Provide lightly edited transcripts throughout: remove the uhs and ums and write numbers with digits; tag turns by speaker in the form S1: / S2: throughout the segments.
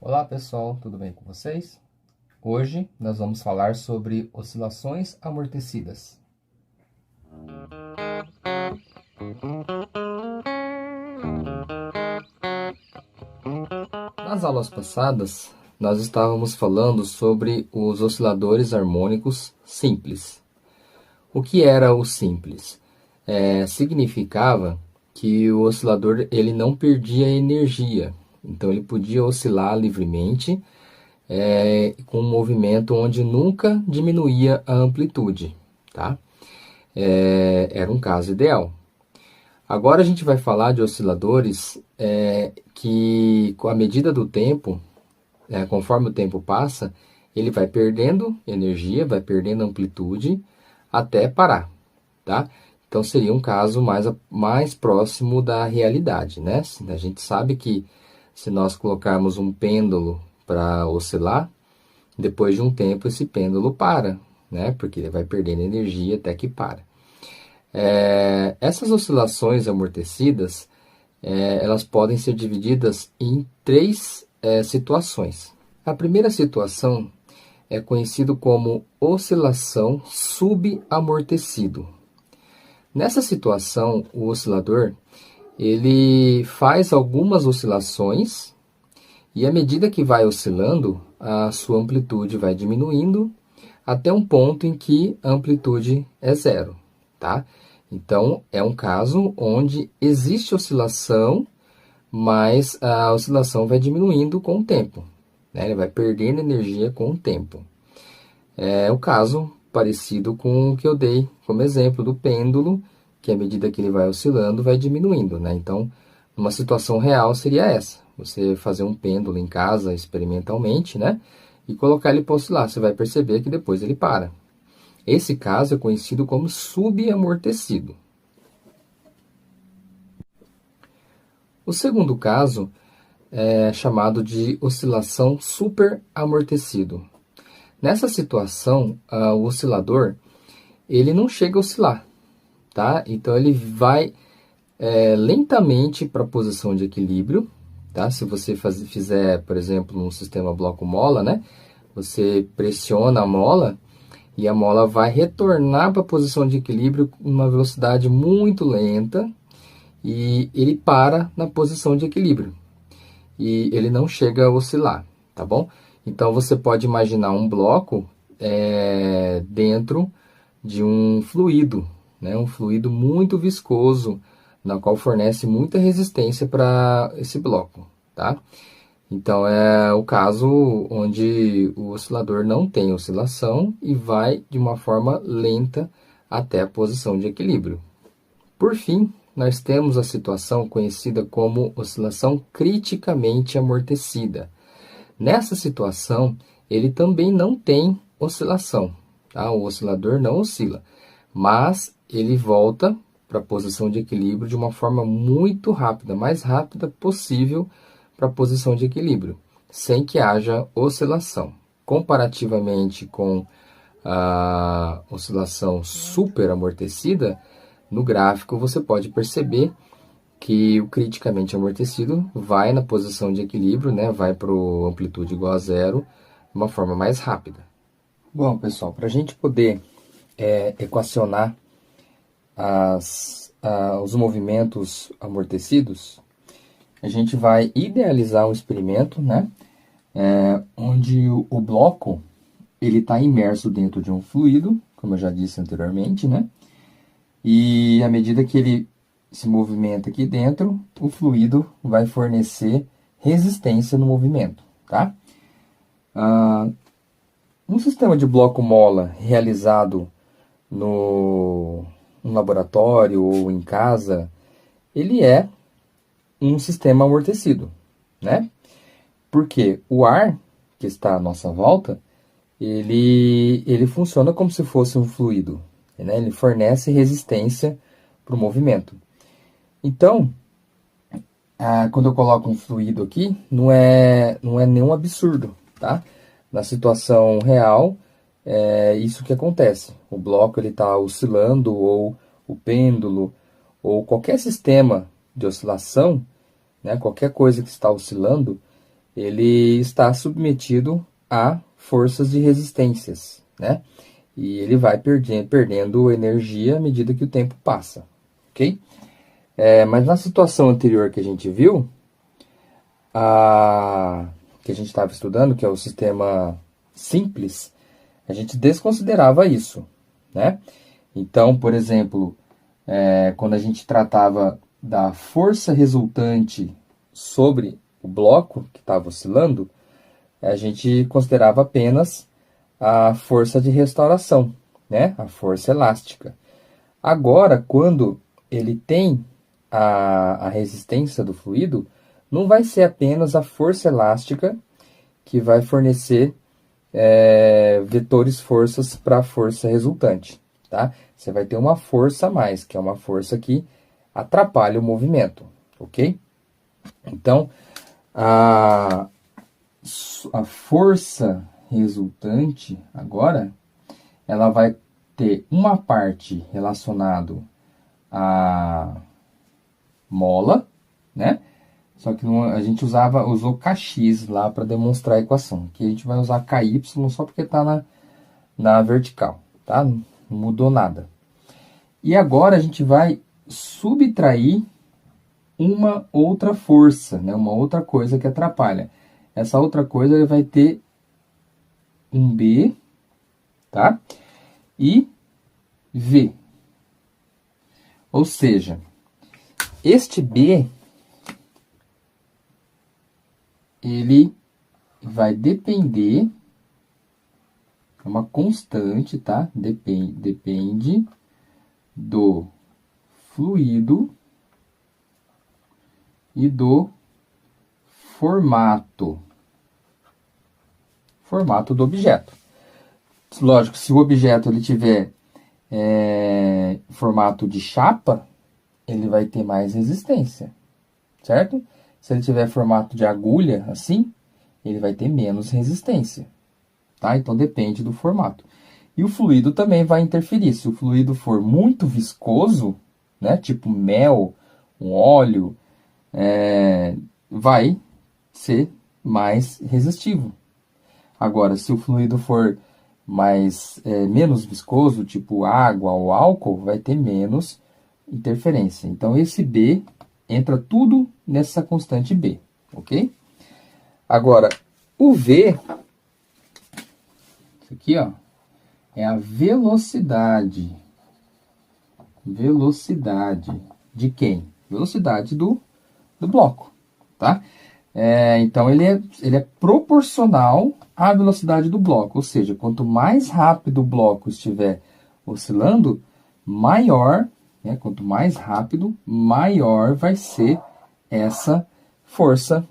S1: Olá pessoal, tudo bem com vocês? Hoje nós vamos falar sobre oscilações amortecidas. Nas aulas passadas, nós estávamos falando sobre os osciladores harmônicos simples. O que era o simples? Significava que o oscilador ele não perdia energia, então ele podia oscilar livremente com um movimento onde nunca diminuía a amplitude, tá? Era um caso ideal. Agora a gente vai falar de osciladores que, com a medida do tempo, conforme o tempo passa, ele vai perdendo energia, vai perdendo amplitude até parar, tá? Então seria um caso mais próximo da realidade, né? A gente sabe que se nós colocarmos um pêndulo para oscilar, depois de um tempo esse pêndulo para, né? Porque ele vai perdendo energia até que para. Essas oscilações amortecidas, elas podem ser divididas em três situações. A primeira situação é conhecido como oscilação subamortecido. Nessa situação, o oscilador ele faz algumas oscilações e à medida que vai oscilando, a sua amplitude vai diminuindo até um ponto em que a amplitude é zero, tá? Então, é um caso onde existe oscilação, mas a oscilação vai diminuindo com o tempo, né? Ele vai perdendo energia com o tempo. É o caso parecido com o que eu dei como exemplo do pêndulo, que à medida que ele vai oscilando, vai diminuindo, né? Então, uma situação real seria essa. Você fazer um pêndulo em casa experimentalmente, né? E colocar ele para oscilar. Você vai perceber que depois ele para. Esse caso é conhecido como subamortecido. O segundo caso é chamado de oscilação superamortecido. Nessa situação, o oscilador ele não chega a oscilar, tá? Então ele vai lentamente para a posição de equilíbrio, tá? Se você fizer, por exemplo, um sistema bloco-mola, né? Você pressiona a mola e a mola vai retornar para a posição de equilíbrio com uma velocidade muito lenta e ele para na posição de equilíbrio e ele não chega a oscilar, tá bom? Então você pode imaginar um bloco dentro de um fluido, né? Um fluido muito viscoso, na qual fornece muita resistência para esse bloco, tá? Então é o caso onde o oscilador não tem oscilação e vai de uma forma lenta até a posição de equilíbrio. Por fim, nós temos a situação conhecida como oscilação criticamente amortecida. Nessa situação, ele também não tem oscilação, tá? O oscilador não oscila, mas ele volta para a posição de equilíbrio de uma forma muito rápida, mais rápida possível para a posição de equilíbrio, sem que haja oscilação. Comparativamente com a oscilação superamortecida, no gráfico você pode perceber que o criticamente amortecido vai na posição de equilíbrio, né? Vai para a amplitude igual a zero, de uma forma mais rápida. Bom, pessoal, para a gente poder equacionar os movimentos amortecidos, a gente vai idealizar um experimento, né? Onde o bloco ele está imerso dentro de um fluido, como eu já disse anteriormente, né? E à medida que ele se movimenta aqui dentro, o fluido vai fornecer resistência no movimento, tá? Um sistema de bloco-mola realizado no laboratório ou em casa, ele é um sistema amortecido, né? Porque o ar que está à nossa volta, ele funciona como se fosse um fluido, né? Ele fornece resistência para o movimento. Então, quando eu coloco um fluido aqui, não é nenhum absurdo, tá? Na situação real, é isso que acontece. O bloco ele está oscilando, ou o pêndulo, ou qualquer sistema de oscilação, né? Qualquer coisa que está oscilando, ele está submetido a forças de resistências, né? E ele vai perdendo energia à medida que o tempo passa, ok? Mas na situação anterior que a gente viu, que a gente estava estudando, que é o sistema simples, a gente desconsiderava isso, né? Então, por exemplo, quando a gente tratava da força resultante sobre o bloco que estava oscilando, a gente considerava apenas a força de restauração, né? A força elástica. Agora, quando ele tem a resistência do fluido, não vai ser apenas a força elástica que vai fornecer vetores forças para a força resultante, tá? Você vai ter uma força a mais, que é uma força que atrapalha o movimento, ok? Então, a, a força resultante agora, ela vai ter uma parte relacionado à mola, né? Só que a gente usou kx lá para demonstrar a equação. Aqui a gente vai usar ky só porque está na vertical, tá? Não mudou nada. E agora a gente vai subtrair uma outra força, né? Uma outra coisa que atrapalha. Essa outra coisa vai ter um B, tá? E V. Ou seja, este B, ele vai depender, é uma constante, tá? Depende do fluido e do formato do objeto. Lógico, se o objeto ele tiver formato de chapa, ele vai ter mais resistência, certo? Se ele tiver formato de agulha, assim, ele vai ter menos resistência, tá? Então depende do formato. E o fluido também vai interferir. Se o fluido for muito viscoso, né, tipo mel, um óleo, vai ser mais resistivo. Agora, se o fluido for menos viscoso, tipo água ou álcool, vai ter menos interferência. Então, esse B entra tudo nessa constante B, ok? Agora, o V, isso aqui, ó, é a velocidade. Velocidade de quem? Velocidade do bloco, tá? Então, ele é proporcional à velocidade do bloco. Ou seja, quanto mais rápido o bloco estiver oscilando, maior, né? Quanto mais rápido, maior vai ser essa força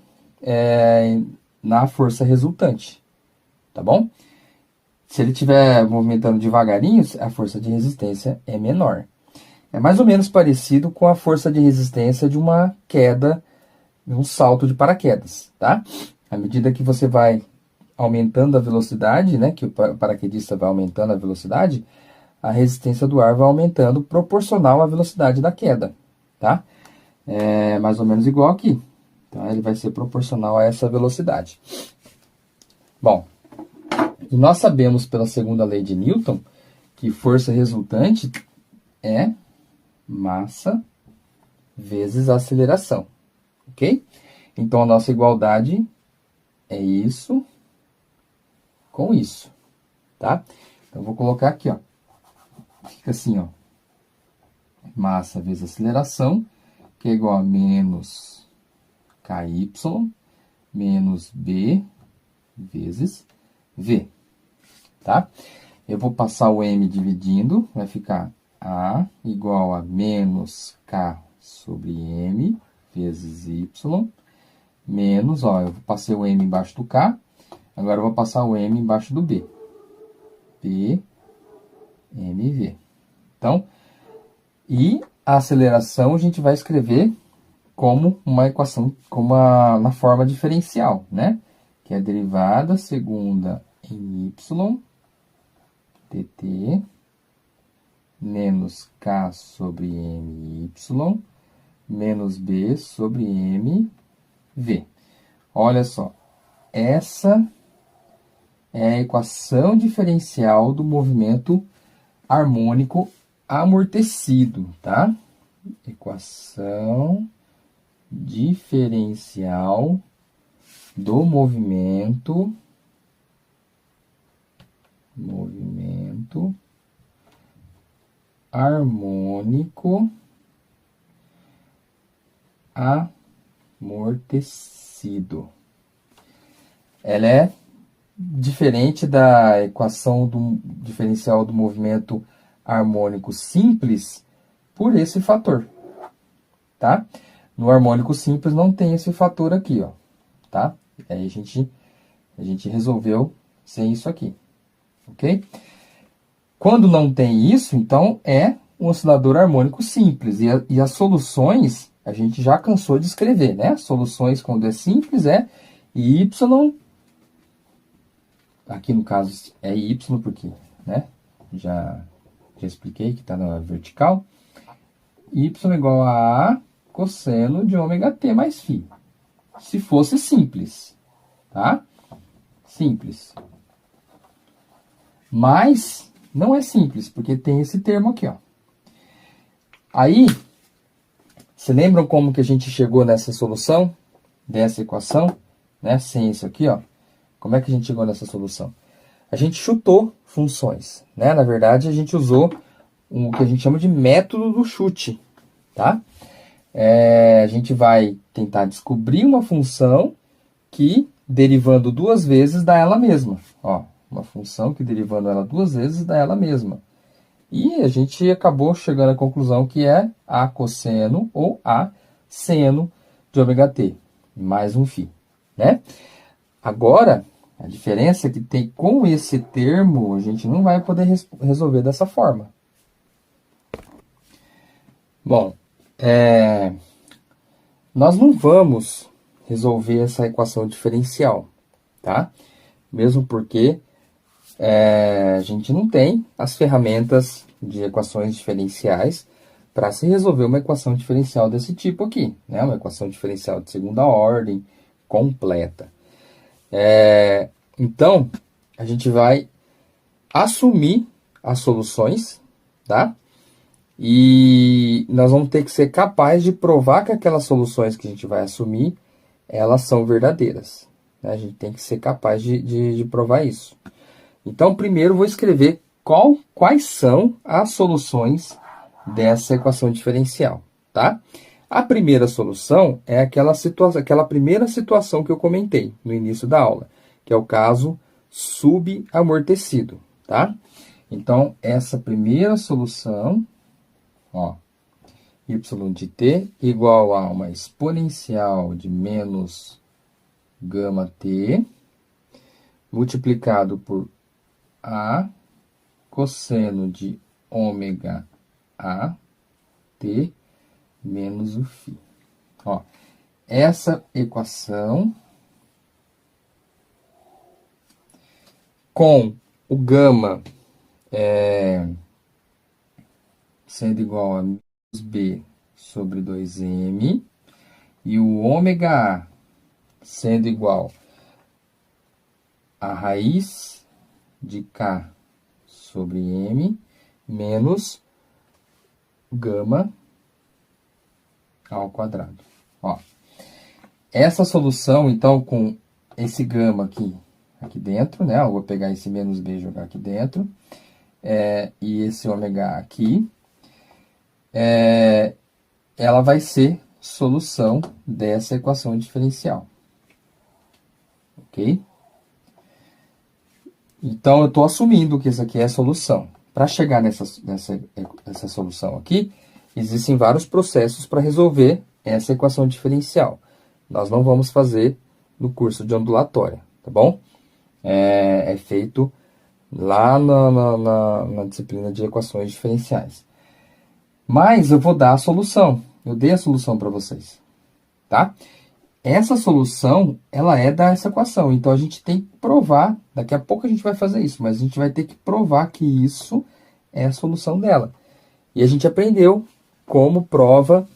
S1: na força resultante, tá bom? Se ele estiver movimentando devagarinho, a força de resistência é menor. É mais ou menos parecido com a força de resistência de uma queda, um salto de paraquedas, tá? À medida que você vai aumentando a velocidade, né, que o paraquedista vai aumentando a velocidade, a resistência do ar vai aumentando proporcional à velocidade da queda, tá? É mais ou menos igual aqui. Então, ele vai ser proporcional a essa velocidade. Bom, e nós sabemos pela segunda lei de Newton que força resultante é massa vezes aceleração, ok? Então, a nossa igualdade é isso com isso, tá? Então, eu vou colocar aqui, ó. Fica assim, ó. Massa vezes aceleração, que é igual a menos KY menos B vezes V, tá? Eu vou passar o M dividindo, vai ficar A igual a menos K sobre M vezes Y, menos, ó, eu passei o M embaixo do K, agora eu vou passar o M embaixo do B. B, M, V. Então, e a aceleração a gente vai escrever como uma equação, na forma diferencial, né? Que é a derivada segunda em y, dt, menos k sobre m y, menos b sobre m v. Olha só, essa é a equação diferencial do movimento harmônico amortecido, tá? Equação diferencial do movimento harmônico amortecido. Ela é diferente da equação do diferencial do movimento harmônico simples por esse fator, tá? No harmônico simples não tem esse fator aqui, ó, tá? Aí a gente resolveu sem isso aqui, ok? Quando não tem isso, então é um oscilador harmônico simples. E as soluções a gente já cansou de escrever, né? Soluções quando é simples é y. Aqui no caso é y, porque, né? Já expliquei que está na vertical. Y igual a cosseno de ômega t mais φ. Se fosse simples, tá? Simples. Mas não é simples, porque tem esse termo aqui, ó. Aí, se lembram como que a gente chegou nessa solução dessa equação, né? Sem isso aqui, ó. Como é que a gente chegou nessa solução? A gente chutou funções, né? Na verdade, a gente usou o que a gente chama de método do chute, tá? A gente vai tentar descobrir uma função que, derivando duas vezes, dá ela mesma. Ó, uma função que, derivando ela duas vezes, dá ela mesma. E a gente acabou chegando à conclusão que é a cosseno ou a seno de ômega t, mais um φ, né? Agora, a diferença é que tem com esse termo, a gente não vai poder resolver dessa forma. Bom, nós não vamos resolver essa equação diferencial, tá? Mesmo porque a gente não tem as ferramentas de equações diferenciais para se resolver uma equação diferencial desse tipo aqui, né? Uma equação diferencial de segunda ordem completa. Então, a gente vai assumir as soluções, tá? E nós vamos ter que ser capazes de provar que aquelas soluções que a gente vai assumir, elas são verdadeiras, né? A gente tem que ser capaz de provar isso. Então, primeiro vou escrever quais são as soluções dessa equação diferencial, tá? A primeira solução é aquela primeira situação que eu comentei no início da aula, que é o caso subamortecido, tá? Então, essa primeira solução, ó, y de t igual a uma exponencial de menos gama t multiplicado por a cosseno de ômega a t menos o φ. Ó, essa equação com o gama sendo igual a menos b sobre 2m e o ômega a sendo igual a raiz de k sobre m menos gama ao quadrado. Ó, essa solução, então, com esse gama aqui dentro, né? Eu vou pegar esse menos b e jogar aqui dentro, e esse ômega aqui, ela vai ser solução dessa equação diferencial. Ok? Então, eu estou assumindo que isso aqui é a solução. Para chegar nessa solução aqui, existem vários processos para resolver essa equação diferencial. Nós não vamos fazer no curso de ondulatória, tá bom? É feito lá na disciplina de equações diferenciais. Mas eu vou dar a solução. Eu dei a solução para vocês, tá? Essa solução, ela é dessa equação. Então, a gente tem que provar. Daqui a pouco a gente vai fazer isso, mas a gente vai ter que provar que isso é a solução dela. E a gente aprendeu como prova,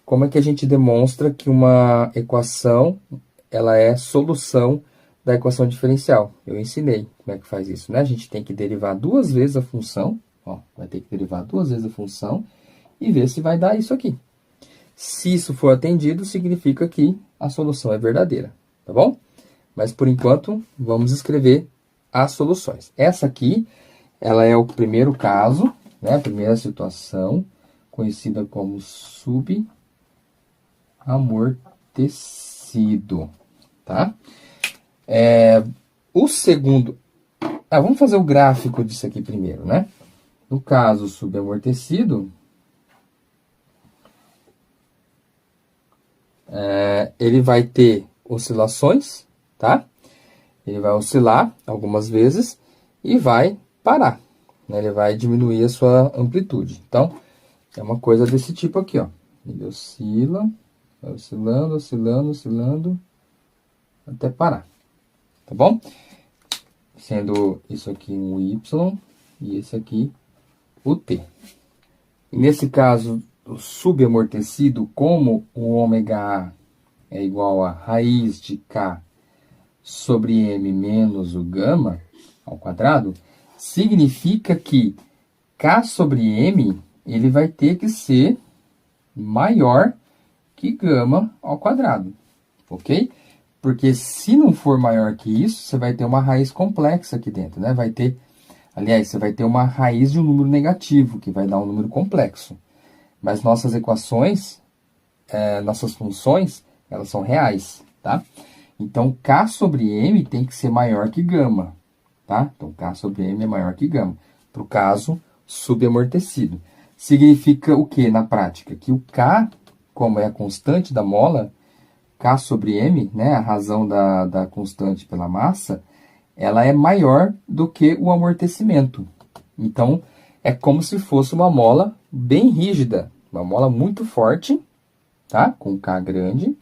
S1: como é que a gente demonstra que uma equação, ela é solução da equação diferencial. Eu ensinei como é que faz isso, né? A gente tem que derivar duas vezes a função, ó, vai ter que derivar duas vezes a função e ver se vai dar isso aqui. Se isso for atendido, significa que a solução é verdadeira, tá bom? Mas, por enquanto, vamos escrever as soluções. Essa aqui, ela é o primeiro caso, né? A primeira situação, conhecida como subamortecido, tá? O segundo... vamos fazer o gráfico disso aqui primeiro, né? No caso subamortecido, ele vai ter oscilações, tá? Ele vai oscilar algumas vezes e vai parar, né? Ele vai diminuir a sua amplitude. Então, é uma coisa desse tipo aqui, ó. Ele oscila, vai oscilando, oscilando, oscilando, até parar, tá bom? Sendo isso aqui um Y e esse aqui o T. E nesse caso, o subamortecido, como o ômega A é igual a raiz de K sobre M menos o gama ao quadrado, significa que K sobre M, ele vai ter que ser maior que gama ao quadrado, ok? Porque se não for maior que isso, você vai ter uma raiz complexa aqui dentro, né? Vai ter, aliás, você vai ter uma raiz de um número negativo, que vai dar um número complexo. Mas nossas equações, nossas funções, elas são reais, tá? Então, K sobre M tem que ser maior que gama, tá? Então, K sobre M é maior que gama. Para o caso subamortecido. Significa o que na prática? Que o K, como é a constante da mola, K sobre M, né, a razão da constante pela massa, ela é maior do que o amortecimento. Então, é como se fosse uma mola bem rígida, uma mola muito forte, tá? Com K grande.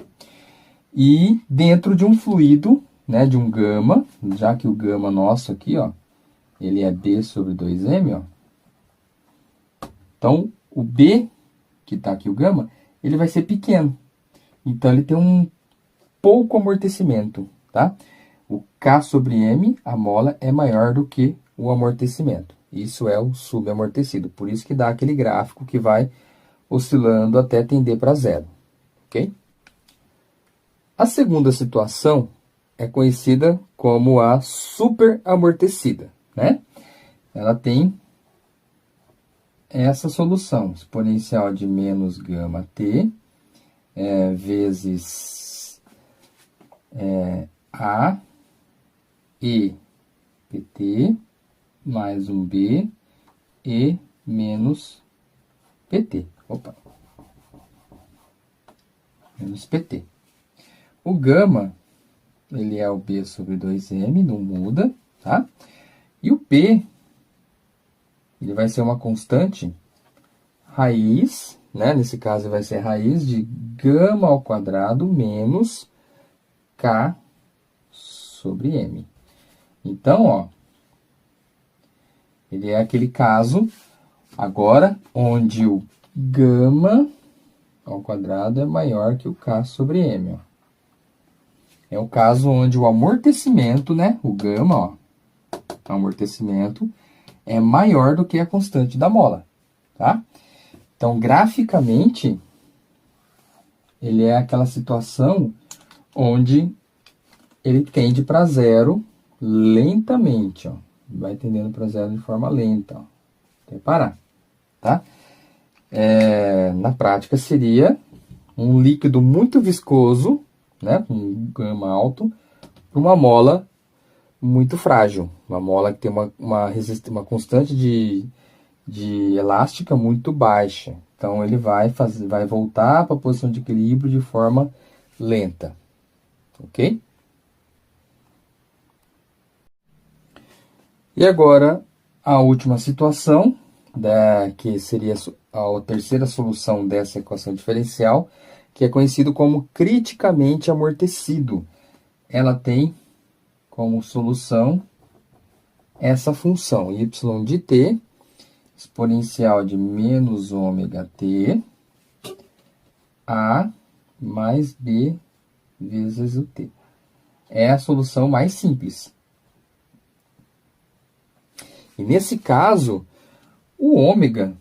S1: E dentro de um fluido, né, de um gama, já que o gama nosso aqui, ó, ele é B sobre 2M, ó. Então, o B, que tá aqui o gama, ele vai ser pequeno. Então, ele tem um pouco amortecimento, tá? O K sobre M, a mola, é maior do que o amortecimento. Isso é o subamortecido. Por isso que dá aquele gráfico que vai oscilando até tender para zero, ok? A segunda situação é conhecida como a superamortecida, né? Ela tem essa solução, exponencial de menos gama t vezes a e pt mais um b e menos pt. Opa. Menos pt. O gama, ele é o B sobre 2M, não muda, tá? E o P, ele vai ser uma constante raiz, né? Nesse caso, vai ser raiz de gama ao quadrado menos K sobre M. Então, ó, ele é aquele caso, agora, onde o gama ao quadrado é maior que o K sobre M, ó. É o caso onde o amortecimento, né, o gama, ó, o amortecimento é maior do que a constante da mola, tá? Então, graficamente, ele é aquela situação onde ele tende para zero lentamente, ó. Vai tendendo para zero de forma lenta, ó, até parar, tá? Na prática, seria um líquido muito viscoso, né, com gama alto, para uma mola muito frágil. Uma mola que tem uma constante de elástica muito baixa. Então, ele vai voltar para a posição de equilíbrio de forma lenta. Ok? E agora, a última situação, que seria a terceira solução dessa equação diferencial, que é conhecido como criticamente amortecido. Ela tem como solução essa função y de t, exponencial de menos ômega t, a mais b vezes o t. é a solução mais simples. E nesse caso, o ômega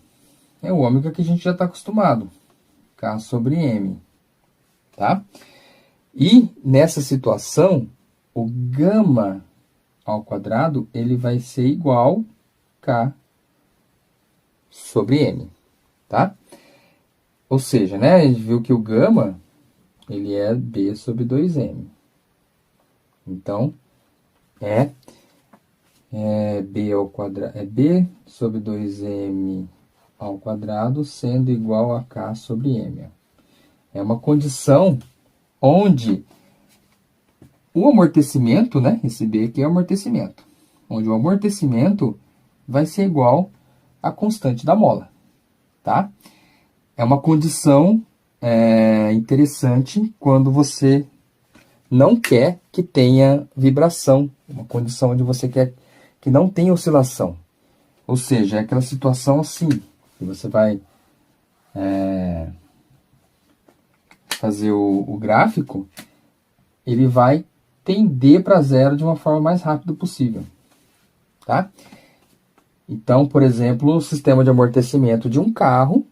S1: é o ômega que a gente já está acostumado. K sobre M. Tá? E nessa situação, o gama ao quadrado, ele vai ser igual K sobre M. Tá? Ou seja, né, a gente viu que o gama, ele é B sobre 2M. Então, B ao quadrado, é B sobre 2M ao quadrado, sendo igual a K sobre M. É uma condição onde o amortecimento, né, esse B aqui é o amortecimento, onde o amortecimento vai ser igual à constante da mola, tá? É uma condição interessante quando você não quer que tenha vibração, uma condição onde você quer que não tenha oscilação. Ou seja, é aquela situação assim, que você vai fazer o gráfico, ele vai tender para zero de uma forma mais rápida possível, tá? Então, por exemplo, o sistema de amortecimento de um carro,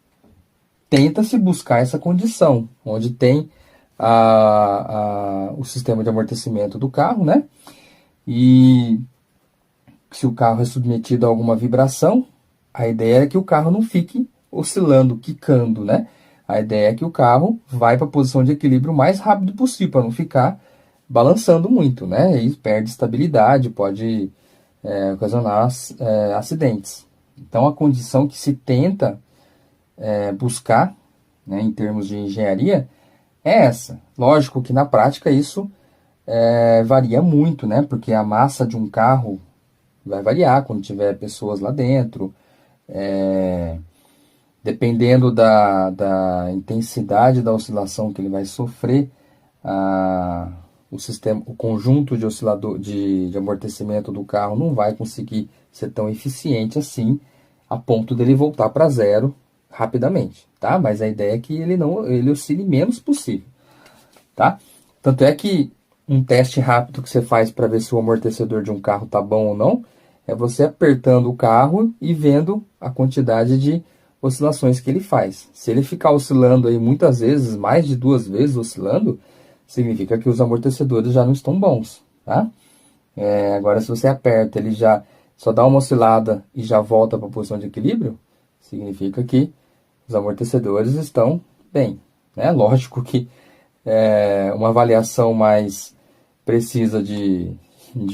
S1: tenta-se buscar essa condição, onde tem o sistema de amortecimento do carro, né? E se o carro é submetido a alguma vibração, a ideia é que o carro não fique oscilando, quicando, né? A ideia é que o carro vai para a posição de equilíbrio o mais rápido possível, para não ficar balançando muito, né? E perde estabilidade, pode ocasionar acidentes. Então, a condição que se tenta buscar, né, em termos de engenharia, é essa. Lógico que na prática isso varia muito, né? Porque a massa de um carro vai variar quando tiver pessoas lá dentro. Dependendo da intensidade da oscilação que ele vai sofrer, o conjunto de oscilador de amortecimento do carro não vai conseguir ser tão eficiente assim, a ponto dele voltar para zero rapidamente, tá? Mas a ideia é que ele oscile menos possível, tá? Tanto é que um teste rápido que você faz para ver se o amortecedor de um carro tá bom ou não, é você apertando o carro e vendo a quantidade de oscilações que ele faz. Se ele ficar oscilando aí muitas vezes, mais de 2 vezes oscilando, significa que os amortecedores já não estão bons, tá? Agora, se você aperta, ele já só dá uma oscilada e já volta para a posição de equilíbrio, significa que os amortecedores estão bem, né? Lógico que uma avaliação mais precisa de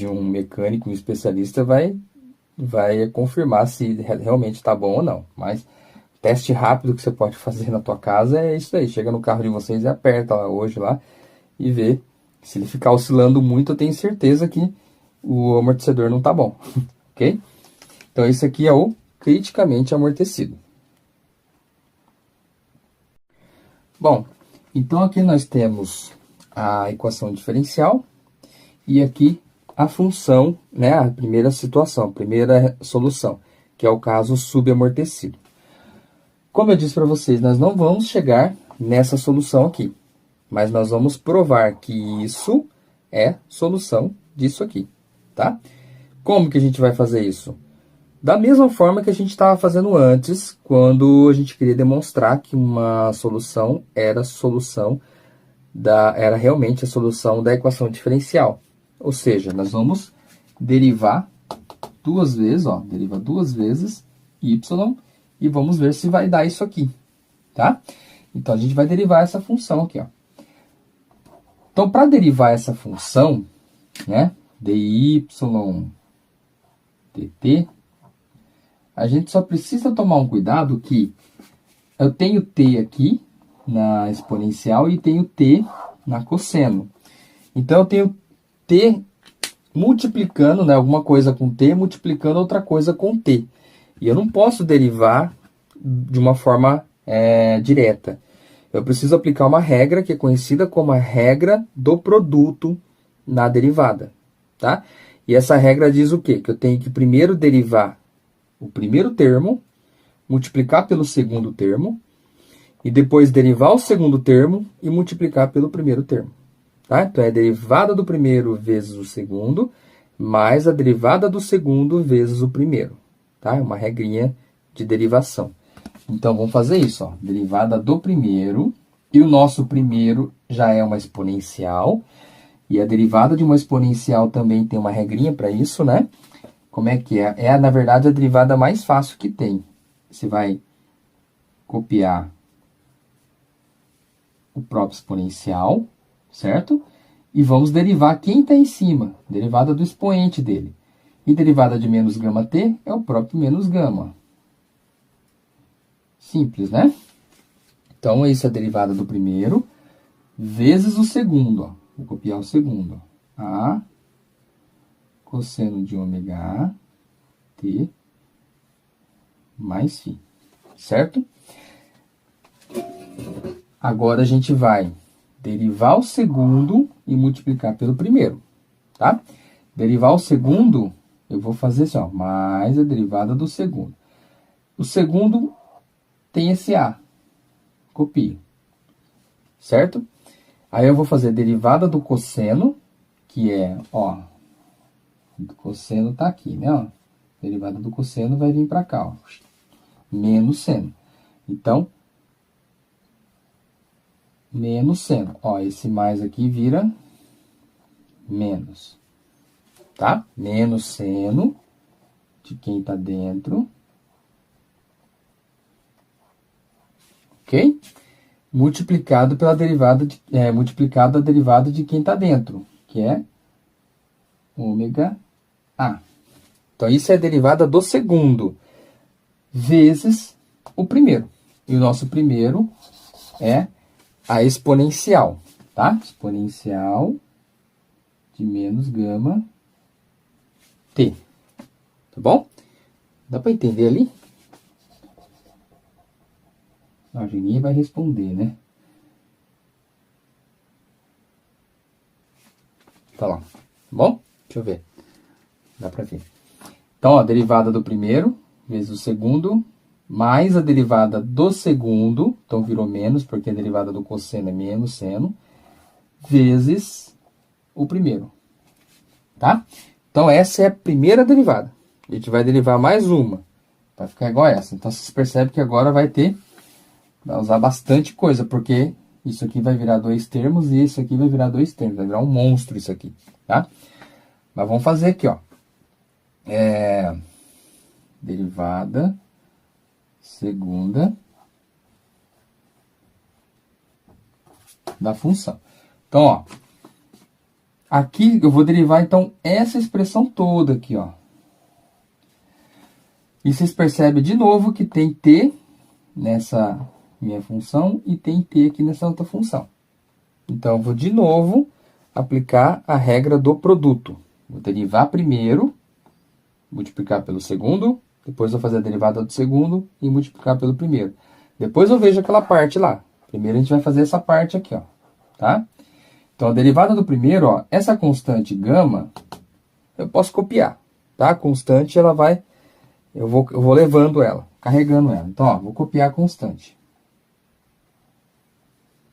S1: um mecânico, um especialista, vai confirmar se realmente está bom ou não. Mas teste rápido que você pode fazer na tua casa é isso aí. Chega no carro de vocês e aperta lá hoje lá e vê. Se ele ficar oscilando muito, eu tenho certeza que o amortecedor não está bom, ok? Então, esse aqui é o criticamente amortecido. Bom, então aqui nós temos a equação diferencial e aqui a função, né, a primeira situação, a primeira solução, que é o caso subamortecido. Como eu disse para vocês, nós não vamos chegar nessa solução aqui, mas nós vamos provar que isso é solução disso aqui, tá? Como que a gente vai fazer isso? Da mesma forma que a gente estava fazendo antes, quando a gente queria demonstrar que uma solução era realmente a solução da equação diferencial. Ou seja, nós vamos derivar duas vezes, ó, deriva duas vezes y e vamos ver se vai dar isso aqui, tá? Então, a gente vai derivar essa função aqui, ó. Então, para derivar essa função, né, dy dt, a gente só precisa tomar um cuidado que eu tenho t aqui na exponencial e tenho t na cosseno. Então, eu tenho t multiplicando, né, alguma coisa com t, multiplicando outra coisa com t. E eu não posso derivar de uma forma direta. Eu preciso aplicar uma regra que é conhecida como a regra do produto na derivada, tá? E essa regra diz o quê? Que eu tenho que primeiro derivar o primeiro termo, multiplicar pelo segundo termo, e depois derivar o segundo termo e multiplicar pelo primeiro termo, tá? Então, é a derivada do primeiro vezes o segundo, mais a derivada do segundo vezes o primeiro, tá? É uma regrinha de derivação. Então, vamos fazer isso, ó. Derivada do primeiro, e o nosso primeiro já é uma exponencial, e a derivada de uma exponencial também tem uma regrinha para isso, né? Como é que é? É, na verdade, a derivada mais fácil que tem. Você vai copiar o próprio exponencial, certo? E vamos derivar quem está em cima, derivada do expoente dele. E derivada de menos gama t é o próprio menos gama. Simples, né? Então, isso é a derivada do primeiro vezes o segundo. Ó. Vou copiar o segundo. A cosseno de ômega t mais φ. Certo? Agora, a gente vai derivar o segundo e multiplicar pelo primeiro. Tá? Derivar o segundo, eu vou fazer assim, ó, mais a derivada do segundo. O segundo tem esse A. Copio. Certo? Aí eu vou fazer a derivada do cosseno, que é, ó, o cosseno tá aqui, né, ó. Derivada do cosseno vai vir para cá, ó. Menos seno. Então, menos seno. Ó, esse mais aqui vira menos. Tá? Menos seno de quem tá dentro. Ok? Multiplicado pela derivada multiplicado a derivada de quem está dentro, que é ômega A. Então, isso é a derivada do segundo, vezes o primeiro. E o nosso primeiro é a exponencial, tá? Exponencial de menos gama t. Tá bom? Dá para entender ali? A Geninha vai responder, né? Tá lá. Tá bom? Deixa eu ver. Dá pra ver. Então, ó, a derivada do primeiro vezes o segundo, mais a derivada do segundo, então virou menos, porque a derivada do cosseno é menos seno, vezes o primeiro. Tá? Então, essa é a primeira derivada. A gente vai derivar mais uma, vai ficar igual a essa. Então, vocês percebem que agora vai usar bastante coisa, porque isso aqui vai virar dois termos e isso aqui vai virar dois termos. Vai virar um monstro isso aqui, tá? Mas vamos fazer aqui, ó. Derivada segunda da função. Então, ó. Aqui eu vou derivar, então, essa expressão toda aqui, ó. E vocês percebem de novo que tem t nessa minha função e tem t aqui nessa outra função. Então, eu vou de novo aplicar a regra do produto. Vou derivar primeiro, multiplicar pelo segundo, depois vou fazer a derivada do segundo e multiplicar pelo primeiro. Depois eu vejo aquela parte lá. Primeiro a gente vai fazer essa parte aqui, ó, tá? Então, a derivada do primeiro, ó, essa constante gama, eu posso copiar, tá? A constante, ela vai, eu vou levando ela, carregando ela. Então, ó, vou copiar a constante.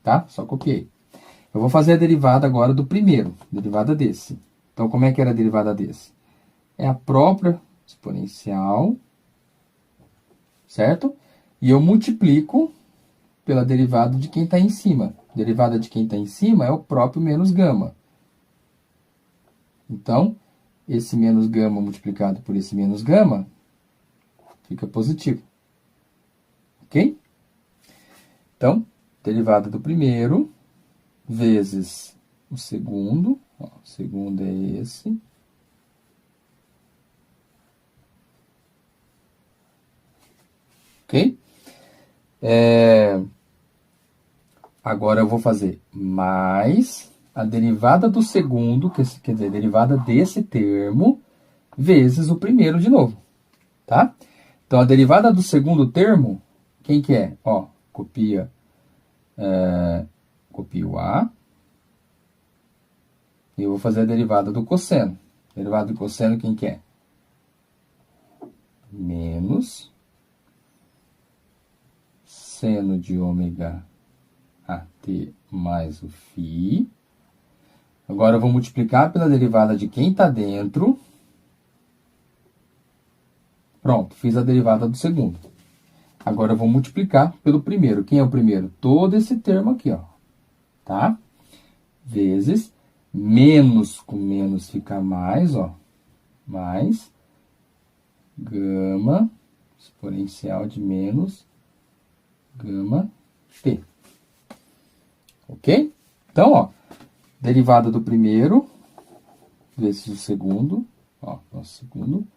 S1: Tá? Só copiei. Eu vou fazer a derivada agora do primeiro, derivada desse. Então, como é que era a derivada desse? É a própria exponencial, certo? E eu multiplico pela derivada de quem está em cima. A derivada de quem está em cima é o próprio menos gama. Então, esse menos gama multiplicado por esse menos gama fica positivo. Ok? Então, derivada do primeiro vezes o segundo. Ó, o segundo é esse. Ok? Agora eu vou fazer mais a derivada do segundo, quer dizer, a derivada desse termo, vezes o primeiro de novo, tá? Então, a derivada do segundo termo, quem que é? Ó, copia o A. E eu vou fazer a derivada do cosseno. Derivada do cosseno, quem que é? Menos seno de ômega AT mais o φ, Agora eu vou multiplicar pela derivada de quem está dentro. Pronto, fiz a derivada do segundo. Agora eu vou multiplicar pelo primeiro. Quem é o primeiro? Todo esse termo aqui, ó. Tá? Vezes menos com menos fica mais, ó. Mais gama exponencial de menos gama t. Ok? Então, ó, derivada do primeiro vezes o segundo, ó, nosso segundo,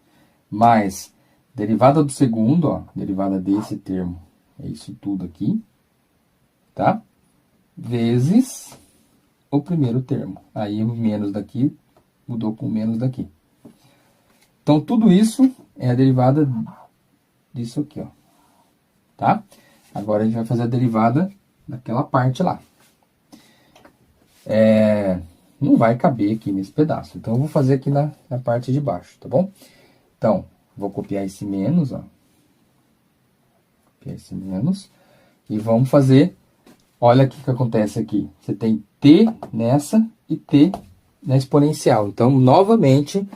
S1: mais derivada do segundo, ó, derivada desse termo, é isso tudo aqui, tá? Vezes o primeiro termo. Aí o menos daqui mudou com menos daqui. Então, tudo isso é a derivada disso aqui, ó, tá? Agora a gente vai fazer a derivada daquela parte lá. Não vai caber aqui nesse pedaço. Então, eu vou fazer aqui na parte de baixo, tá bom? Então, vou copiar esse menos, ó. Copiar esse menos. E vamos fazer... Olha o que acontece aqui. Você tem t nessa e t na exponencial. Então, novamente,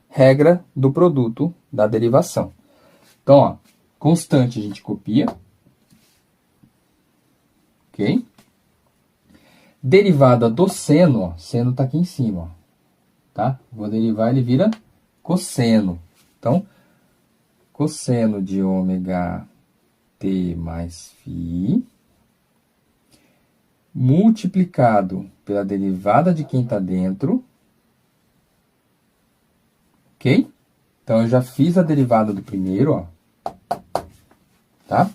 S1: regra do produto da derivação. Então, ó, constante a gente copia. Ok? Derivada do seno, ó, seno está aqui em cima, ó, tá? Vou derivar, ele vira cosseno. Então, cosseno de ômega t mais φ, multiplicado pela derivada de quem está dentro, ok? Então, eu já fiz a derivada do primeiro, ó, tá?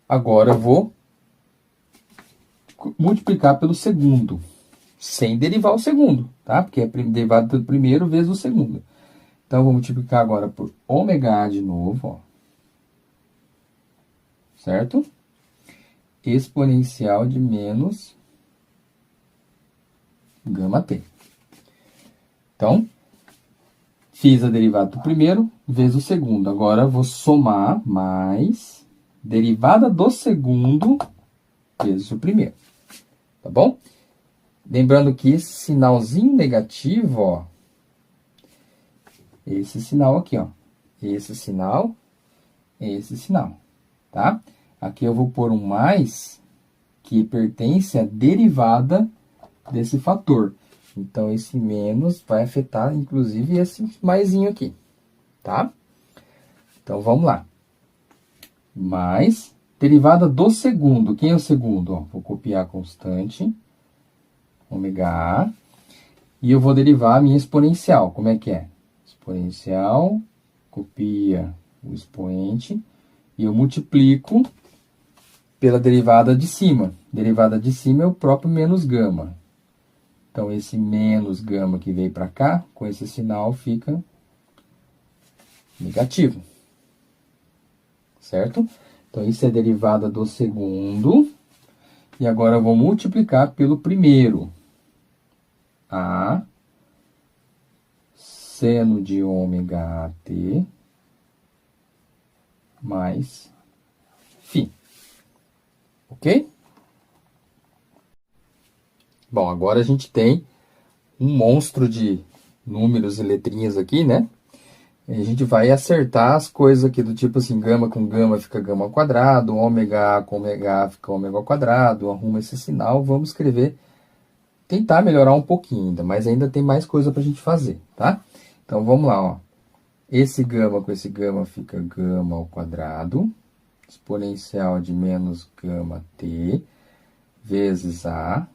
S1: Agora, eu vou multiplicar pelo segundo, sem derivar o segundo, tá? Porque é derivada do primeiro vezes o segundo. Então, eu vou multiplicar agora por ômega A de novo, ó. Certo? Exponencial de menos gama t. Então, fiz a derivada do primeiro vezes o segundo. Agora, eu vou somar mais derivada do segundo vezes o primeiro. Tá bom? Lembrando que esse sinalzinho negativo, ó, esse sinal aqui, ó, esse sinal, tá? Aqui eu vou pôr um mais que pertence à derivada desse fator. Então, esse menos vai afetar, inclusive, esse maisinho aqui, tá? Então, vamos lá. Mais derivada do segundo. Quem é o segundo? Ó, vou copiar a constante, ômega A, e eu vou derivar a minha exponencial. Como é que é? Exponencial, copia o expoente, e eu multiplico pela derivada de cima. Derivada de cima é o próprio menos gama. Então, esse menos gama que veio para cá, com esse sinal, fica negativo. Certo? Então, isso é derivada do segundo. E agora eu vou multiplicar pelo primeiro. A seno de ômega AT mais φ. Ok? Bom, agora a gente tem um monstro de números e letrinhas aqui, né? E a gente vai acertar as coisas aqui, do tipo assim, gama com gama fica gama ao quadrado, ômega com ômega fica ômega ao quadrado, arruma esse sinal, vamos escrever, tentar melhorar um pouquinho ainda, mas ainda tem mais coisa pra gente fazer, tá? Então, vamos lá, ó. Esse gama com esse gama fica gama ao quadrado, exponencial de menos gama t, vezes a,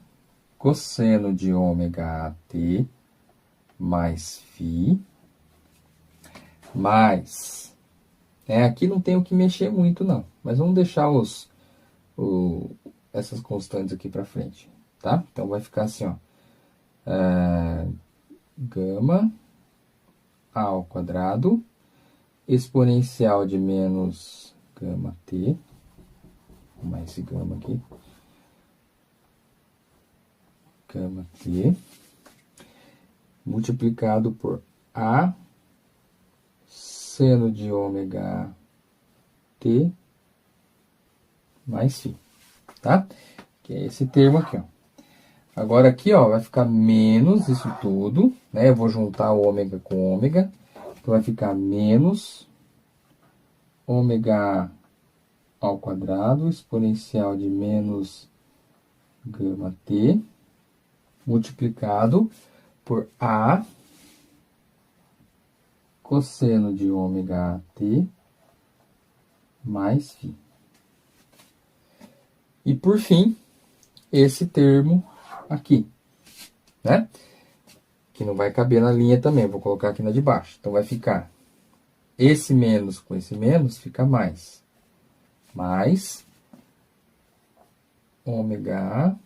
S1: cosseno de ômega AT, mais φ, mais... aqui não tem o que mexer muito, não. Mas vamos deixar essas constantes aqui para frente, tá? Então, vai ficar assim, ó. Gama ao quadrado, exponencial de menos gama t, mais esse gama aqui, gama t, multiplicado por a seno de ômega t mais φ, tá? Que é esse termo aqui, ó. Agora aqui, ó, vai ficar menos isso tudo, né? Eu vou juntar o ômega com ômega. Então, vai ficar menos ômega ao quadrado, exponencial de menos gama t, multiplicado por A cosseno de ômega t mais φ. E por fim, esse termo aqui, né? Que não vai caber na linha também, vou colocar aqui na de baixo. Então, vai ficar esse menos com esse menos, fica mais. Mais ômega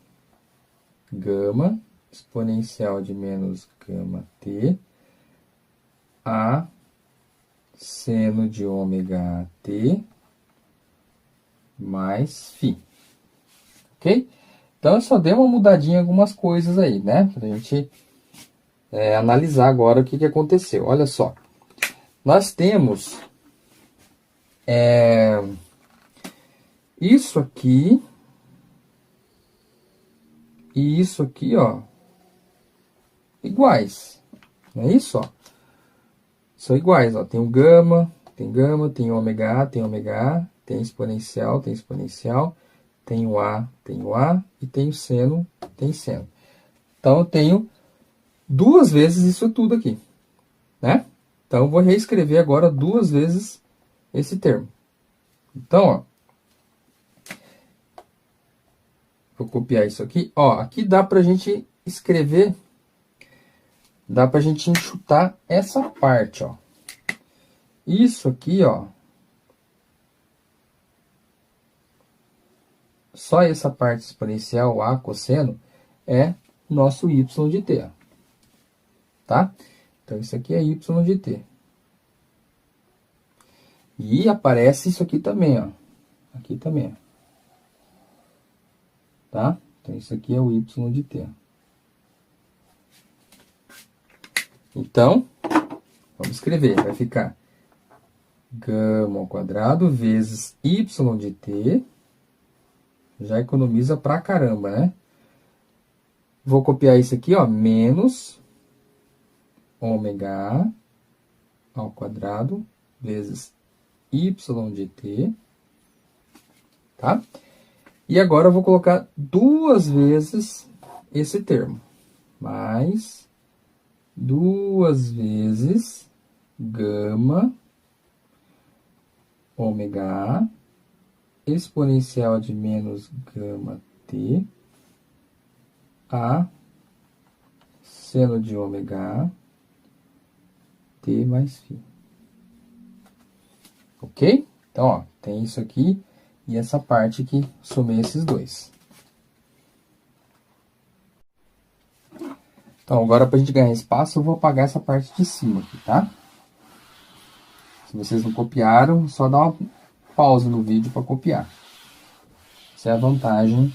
S1: gama exponencial de menos gama t a seno de ômega t mais φ. Ok? Então, eu só dei uma mudadinha em algumas coisas aí, né? Pra gente analisar agora o que aconteceu. Olha só. Nós temos isso aqui e isso aqui, ó, iguais. Não é isso, ó? São iguais, ó. Tem o gama, tem ômega A, tem exponencial, tem o A e tem o seno, tem seno. Então, eu tenho duas vezes isso tudo aqui, né? Então, eu vou reescrever agora duas vezes esse termo. Então, ó, vou copiar isso aqui. Ó, aqui dá pra gente escrever, dá pra gente enxutar essa parte, ó. Isso aqui, ó, só essa parte exponencial, A cosseno, é nosso y de t, ó. Tá? Então, isso aqui é y de t. E aparece isso aqui também, ó. Aqui também, ó. Tá? Então, isso aqui é o y de t. Então, vamos escrever. Vai ficar gama ao quadrado vezes y de t. Já economiza pra caramba, né? Vou copiar isso aqui, ó. Menos ômega A ao quadrado vezes y de t. Tá? E agora eu vou colocar duas vezes esse termo. Mais duas vezes gama ômega A exponencial de menos gama t a seno de ômega A t mais φ. Ok? Então, ó, tem isso aqui e essa parte que somei esses dois. Então, agora para a gente ganhar espaço, eu vou apagar essa parte de cima aqui, tá? Se vocês não copiaram, só dá uma pausa no vídeo para copiar. Essa é a vantagem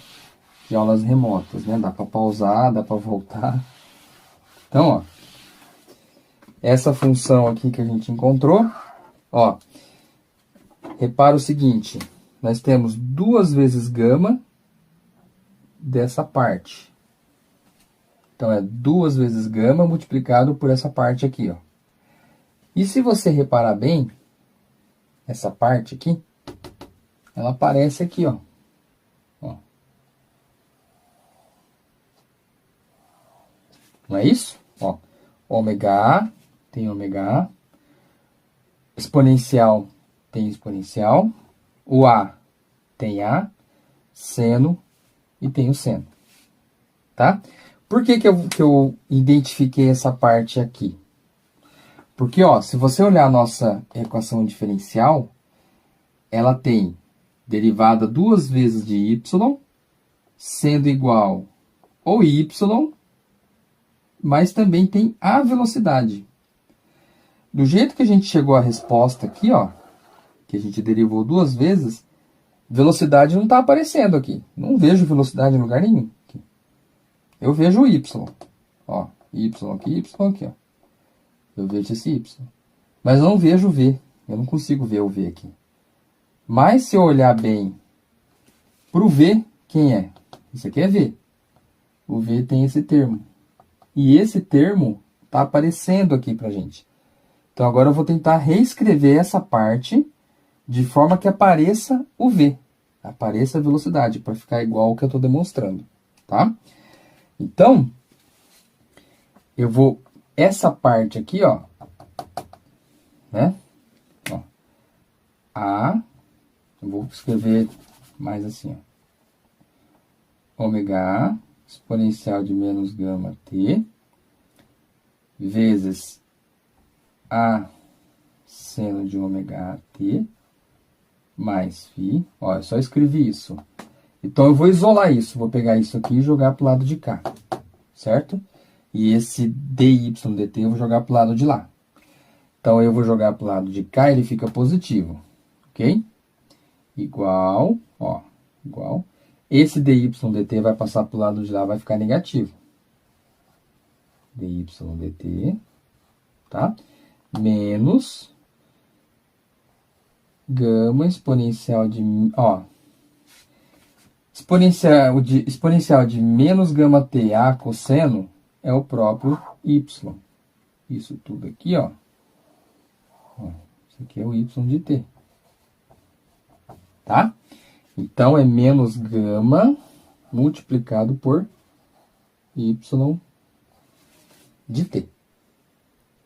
S1: de aulas remotas, né? Dá para pausar, dá para voltar. Então, ó, essa função aqui que a gente encontrou, ó, repara o seguinte, nós temos duas vezes gama dessa parte. Então, é duas vezes gama multiplicado por essa parte aqui, ó. E se você reparar bem, essa parte aqui, ela aparece aqui, ó. Ó. Não é isso? Ó, ômega A tem ômega A, exponencial tem exponencial, o A tem A, seno e tem o seno. Tá? Por que eu identifiquei essa parte aqui? Porque, ó, se você olhar a nossa equação diferencial, ela tem derivada duas vezes de y, sendo igual ao y, mas também tem a velocidade. Do jeito que a gente chegou à resposta aqui, ó, que a gente derivou duas vezes, velocidade não está aparecendo aqui. Não vejo velocidade em lugar nenhum. Eu vejo o y. Ó, y aqui, ó. Eu vejo esse y. Mas eu não vejo o v. Eu não consigo ver o v aqui. Mas se eu olhar bem para o v, quem é? Isso aqui é v. o V tem esse termo. E esse termo está aparecendo aqui para gente. Então, agora eu vou tentar reescrever essa parte de forma que apareça o V. Apareça a velocidade, para ficar igual ao que eu estou demonstrando, tá? Então, eu vou... Essa parte aqui, ó, né? Ó, eu vou escrever mais assim, ó. Ômega A, exponencial de menos gama T, vezes A seno de ômega t mais φ. Ó, eu só escrevi isso. Então, eu vou isolar isso. Vou pegar isso aqui e jogar para o lado de cá. Certo? E esse dy dt eu vou jogar para o lado de lá. Então, eu vou jogar para o lado de cá, ele fica positivo. Ok? Igual, ó, igual. Esse dy dt vai passar para o lado de lá, vai ficar negativo. Dy dt, tá? Menos gama exponencial de, ó, exponencial de menos gama t a cosseno é o próprio y. Isso tudo aqui, ó. Isso aqui é o y de t. Tá? Então, é menos gama multiplicado por y de t.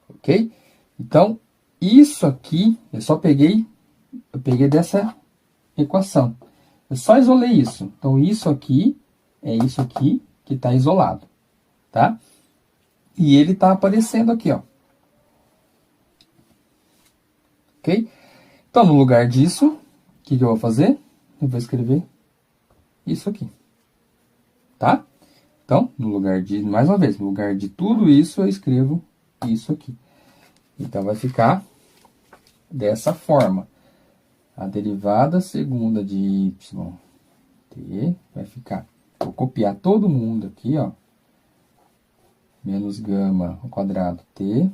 S1: Ok? Então, isso aqui, eu peguei dessa equação. Eu só isolei isso. Então, isso aqui é isso aqui que está isolado. Tá? E ele está aparecendo aqui, ó. Ok? Então, no lugar disso, o que eu vou fazer? Eu vou escrever isso aqui. Tá? Então, no lugar de, mais uma vez, no lugar de tudo isso, eu escrevo isso aqui. Então, vai ficar dessa forma. A derivada segunda de y t vai ficar... Vou copiar todo mundo aqui, ó. Menos gama ao quadrado t,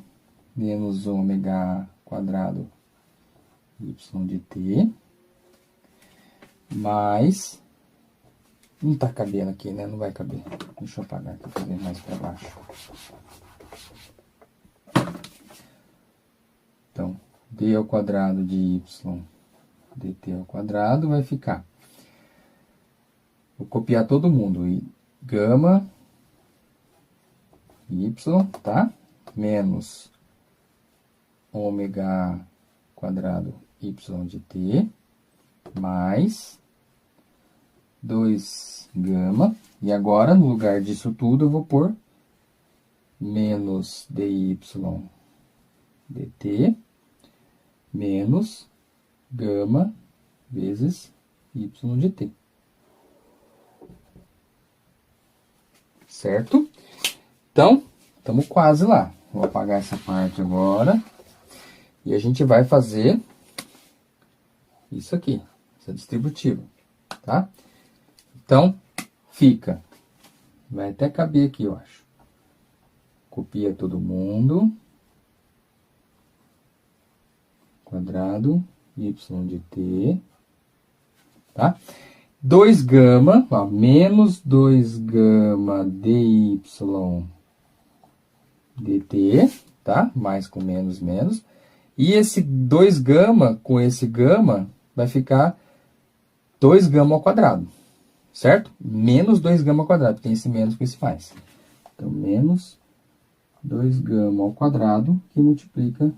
S1: menos ômega quadrado y de t, mais... Não tá cabendo aqui, né? Não vai caber. Deixa eu apagar aqui, fazer mais para baixo. Então, d ao quadrado de y dt ao quadrado vai ficar. Vou copiar todo mundo. E gama y, tá? Menos ômega quadrado y de t, mais 2 gama. E agora, no lugar disso tudo, eu vou pôr menos dy dt, menos gama vezes y de t. Certo? Então, estamos quase lá. Vou apagar essa parte agora. E a gente vai fazer isso aqui, essa distributiva, tá? Então, fica. Vai até caber aqui, eu acho. Copia todo mundo. Quadrado y de t, tá? 2 gama, ó, menos 2 gama dy dt, tá? Mais com menos, menos. E esse 2 gama com esse gama vai ficar 2 gama ao quadrado, certo? Menos 2 gama ao quadrado, tem esse menos com esse mais. Então, menos 2 gama ao quadrado que multiplica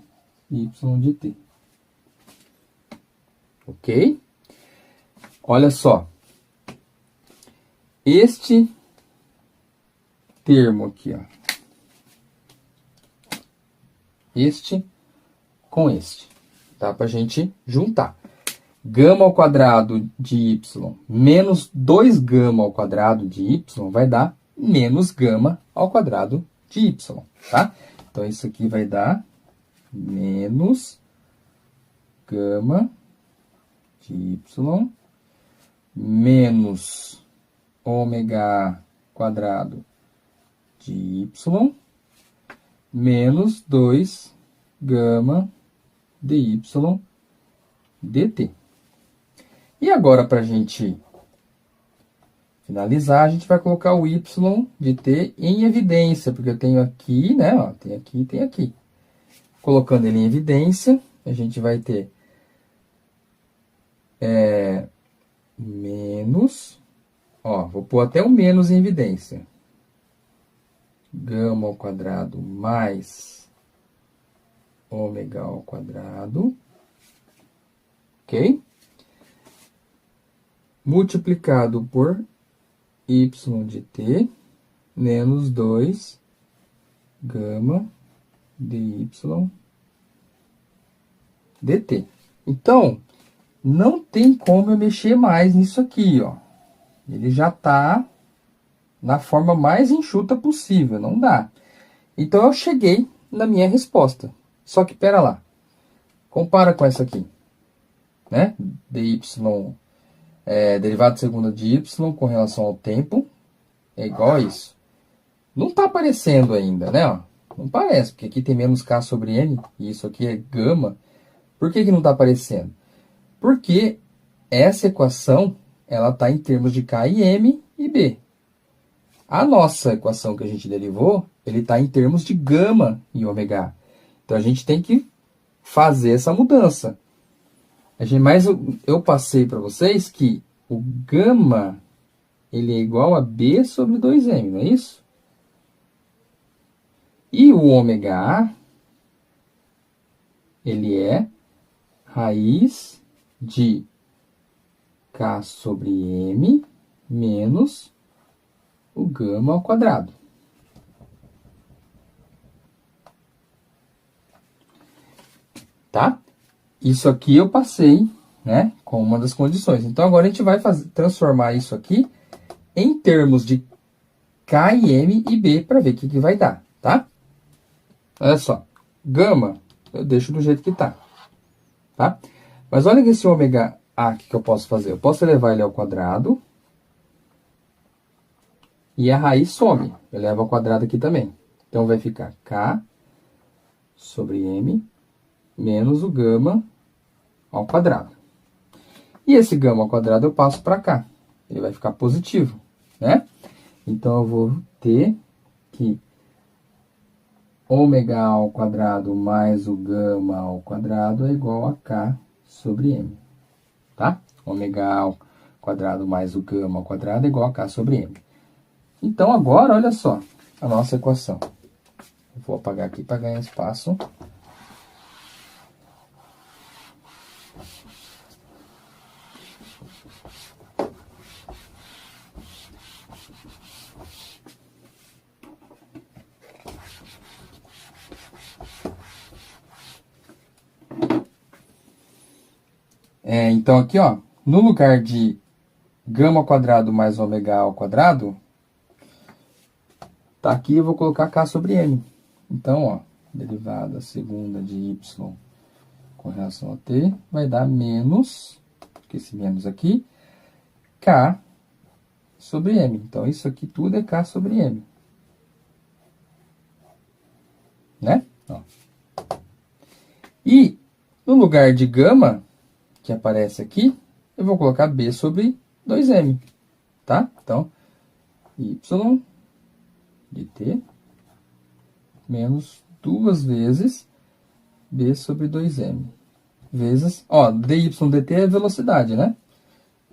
S1: y de t. Ok? Olha só. Este termo aqui, ó. Este com este. Dá pra gente juntar. Gama ao quadrado de y menos 2 gama ao quadrado de y vai dar menos gama ao quadrado de y, tá? Então, isso aqui vai dar menos gama de y menos ômega quadrado de y menos 2 gama de y dt. E agora, para a gente finalizar, a gente vai colocar o y de t em evidência, porque eu tenho aqui, né, ó, tem aqui e tem aqui. Colocando ele em evidência, a gente vai ter menos, ó, vou pôr até o menos em evidência. Gama ao quadrado mais ômega ao quadrado, ok? Multiplicado por y de t menos 2 gama dy dt. Então, não tem como eu mexer mais nisso aqui, ó. Ele já está na forma mais enxuta possível, não dá. Então, eu cheguei na minha resposta. Só que, pera lá. Compara com essa aqui, né? dy, derivada segunda de y com relação ao tempo, é igual a isso. Não está aparecendo ainda, né? Ó, não parece, porque aqui tem menos k sobre m, e isso aqui é gama. Por que não está aparecendo? Porque essa equação, ela está em termos de k e m e b. A nossa equação que a gente derivou, ele está em termos de gama e ômega. Então, a gente tem que fazer essa mudança. Mas eu passei para vocês que o gama, ele é igual a b sobre 2m, não é isso? E o ômega A, ele é raiz de k sobre m menos o gama ao quadrado. Tá? Isso aqui eu passei, né, com uma das condições. Então, agora a gente vai transformar isso aqui em termos de k e m e b para ver o que vai dar, tá? Olha só, gama eu deixo do jeito que tá? Mas olha que esse ômega A que eu posso fazer. Eu posso elevar ele ao quadrado e a raiz some. Eu levo ao quadrado aqui também. Então, vai ficar k sobre m menos o gama ao quadrado. E esse gama ao quadrado eu passo para cá. Ele vai ficar positivo, né? Então, eu vou ter que ômega ao quadrado mais o gama ao quadrado é igual a k sobre m, tá? Ômega ao quadrado mais o gama ao quadrado é igual a k sobre m. Então, agora, olha só a nossa equação. Eu vou apagar aqui para ganhar espaço. Então, aqui, ó, no lugar de gama ao quadrado mais ômega ao quadrado, tá aqui, eu vou colocar k sobre m. Então, ó, derivada segunda de y com relação a t vai dar menos, que esse menos aqui, k sobre m. Então, isso aqui tudo é k sobre m. Né? Ó. E, no lugar de gama, que aparece aqui, eu vou colocar b sobre 2m, tá? Então, y de t menos 2 vezes b sobre 2m. Vezes, ó, dy dt é velocidade, né?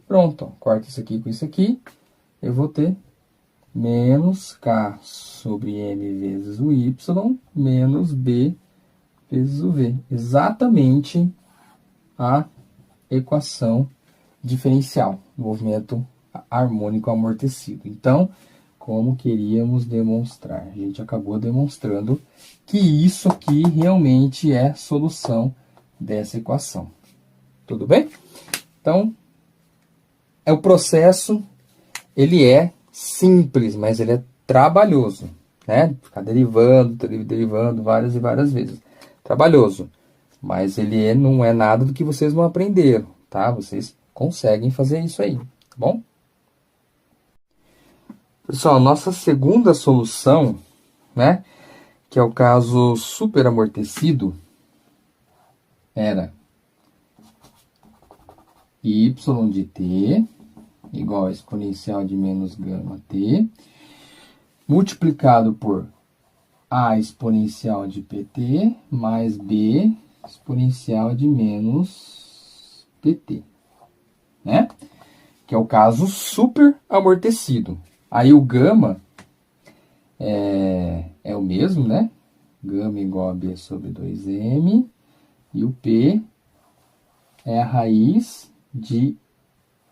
S1: Pronto, ó, corta isso aqui com isso aqui, eu vou ter menos k sobre m vezes o y menos b vezes o v. Exatamente a equação diferencial do movimento harmônico amortecido. Então, como queríamos demonstrar? A gente acabou demonstrando que isso aqui realmente é solução dessa equação. Tudo bem? Então, o processo, ele é simples, mas ele é trabalhoso, né? Ficar derivando várias e várias vezes. Trabalhoso. Mas ele não é nada do que vocês não aprenderam, tá? Vocês conseguem fazer isso aí, tá bom? Pessoal, nossa segunda solução, né? Que é o caso superamortecido, era y de t igual a exponencial de menos gama t, multiplicado por a exponencial de pt mais b exponencial de menos pt, né? Que é o caso super amortecido. Aí o gama é o mesmo, né? Gama igual a b sobre 2m, e o p é a raiz de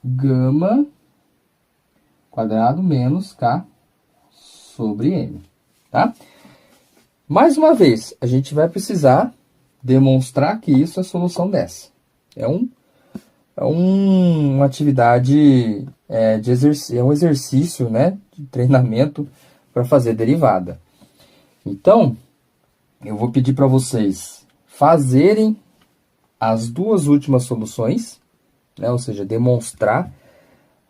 S1: gama quadrado menos k sobre m, tá? Mais uma vez, a gente vai precisar demonstrar que isso é a solução dessa. É uma atividade é um exercício, né, de treinamento para fazer derivada. Então, eu vou pedir para vocês fazerem as duas últimas soluções, né, ou seja, demonstrar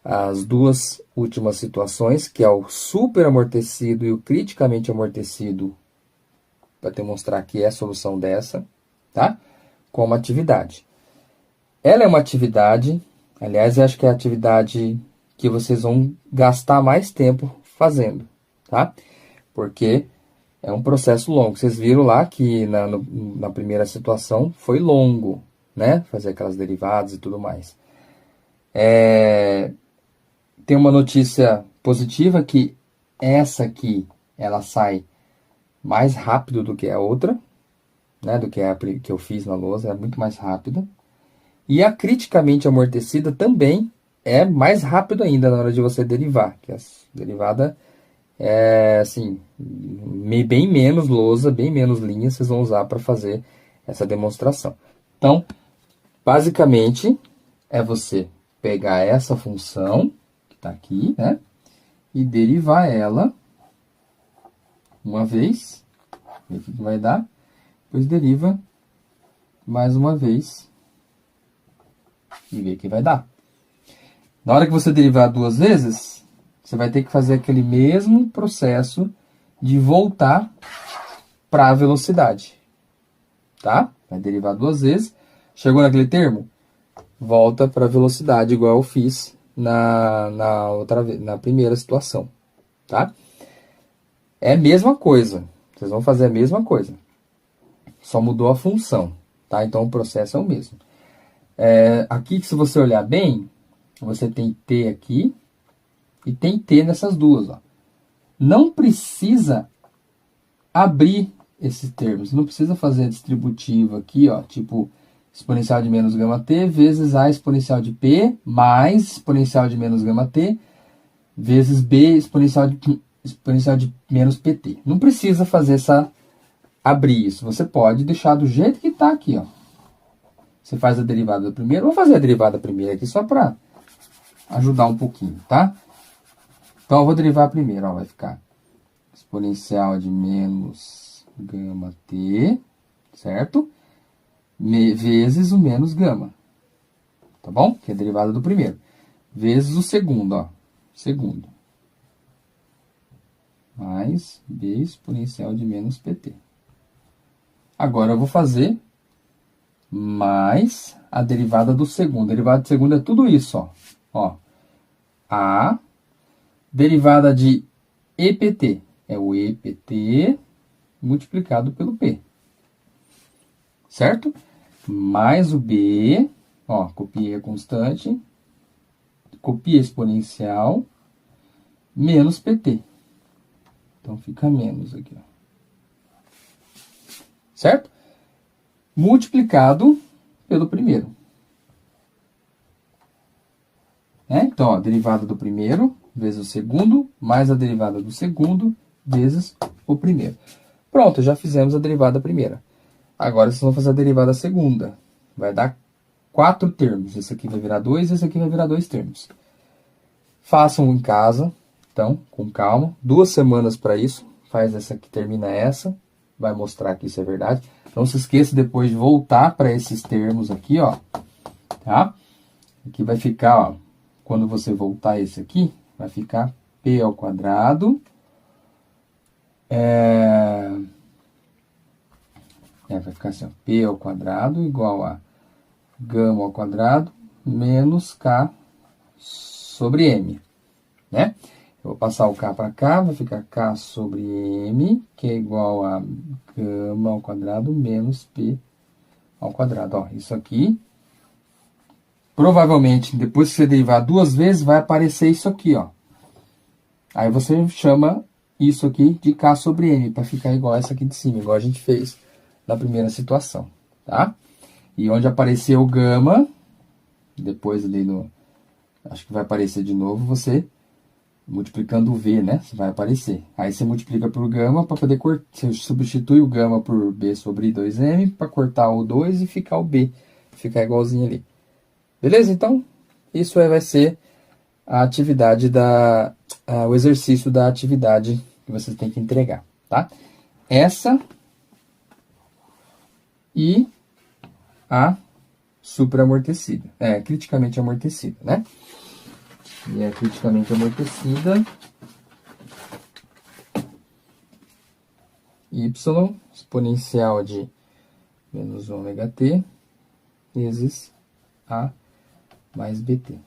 S1: as duas últimas situações, que é o super amortecido e o criticamente amortecido, para demonstrar que é a solução dessa, tá? Como atividade. Ela é uma atividade, aliás, eu acho que é a atividade que vocês vão gastar mais tempo fazendo, tá? Porque é um processo longo. Vocês viram lá que na primeira situação foi longo, né? Fazer aquelas derivadas e tudo mais. Tem uma notícia positiva que essa aqui, ela sai mais rápido do que a outra, né? Do que a que eu fiz na lousa, é muito mais rápida. E a criticamente amortecida também é mais rápido ainda na hora de você derivar, que a derivada é assim, bem menos lousa, bem menos linhas vocês vão usar para fazer essa demonstração. Então, basicamente, é você pegar essa função, que está aqui, né? E derivar ela uma vez, ver o que vai dar, depois deriva mais uma vez e ver o que vai dar. Na hora que você derivar duas vezes, você vai ter que fazer aquele mesmo processo de voltar para a velocidade, tá? Vai derivar duas vezes, chegou naquele termo, volta para a velocidade, igual eu fiz na primeira situação, tá? É a mesma coisa, vocês vão fazer a mesma coisa, só mudou a função, tá? Então o processo é o mesmo. Aqui, se você olhar bem, você tem t aqui e tem t nessas duas, ó. Não precisa abrir esses termos, não precisa fazer a distributiva aqui, ó, tipo exponencial de menos gama t vezes a exponencial de p mais exponencial de menos gama t vezes b exponencial de menos pt. Não precisa fazer abrir isso, você pode deixar do jeito que está aqui, ó. Você faz a derivada do primeiro, vou fazer a derivada primeiro aqui só para ajudar um pouquinho, tá? Então, eu vou derivar primeiro, ó, vai ficar exponencial de menos gama t, certo? Vezes o menos gama, tá bom? Que é a derivada do primeiro. Vezes o segundo, ó, segundo. Mais b exponencial de menos pt. Agora, eu vou fazer mais a derivada do segundo. A derivada do segundo é tudo isso, ó. Ó, a derivada de EPT é o EPT multiplicado pelo P. Certo? Mais o B, ó, copiei a constante, copia exponencial, menos PT. Então, fica menos aqui, ó. Certo? Multiplicado pelo primeiro. Então, ó, derivada do primeiro vezes o segundo, mais a derivada do segundo vezes o primeiro. Pronto, já fizemos a derivada primeira. Agora, vocês vão fazer a derivada segunda. Vai dar 4 termos. Esse aqui vai virar 2, esse aqui vai virar 2 termos. Façam em casa, então, com calma. 2 semanas para isso. Faz essa aqui, termina essa. Vai mostrar que isso é verdade. Não se esqueça depois de voltar para esses termos aqui, ó. Tá? Aqui vai ficar, ó. Quando você voltar esse aqui, vai ficar p ao quadrado. Vai ficar assim, ó, p ao quadrado igual a gama ao quadrado menos k sobre M, né? Eu vou passar o K para cá, vai ficar K sobre M, que é igual a gama ao quadrado menos P ao quadrado. Ó, isso aqui, provavelmente, depois que você derivar duas vezes, vai aparecer isso aqui, ó. Aí você chama isso aqui de K sobre M, para ficar igual essa aqui de cima, igual a gente fez na primeira situação, tá? E onde apareceu o gama, depois ali no... Acho que vai aparecer de novo, você multiplicando o V, né? Vai aparecer. Aí você multiplica por gama para poder cortar. Você substitui o gama por B sobre 2M para cortar o 2 e ficar o B. Ficar igualzinho ali. Beleza? Então, isso aí vai ser a atividade o exercício da atividade que você tem que entregar, tá? Essa e a supraamortecida. Criticamente amortecida, né? E é criticamente amortecida. Y exponencial de menos ômega t vezes A mais BT,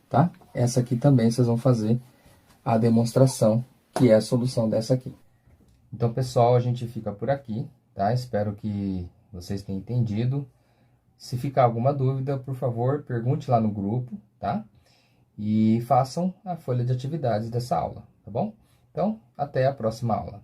S1: tá? Essa aqui também vocês vão fazer a demonstração, que é a solução dessa aqui. Então, pessoal, a gente fica por aqui, tá? Espero que vocês tenham entendido. Se ficar alguma dúvida, por favor, pergunte lá no grupo, tá? E façam a folha de atividades dessa aula, tá bom? Então, até a próxima aula.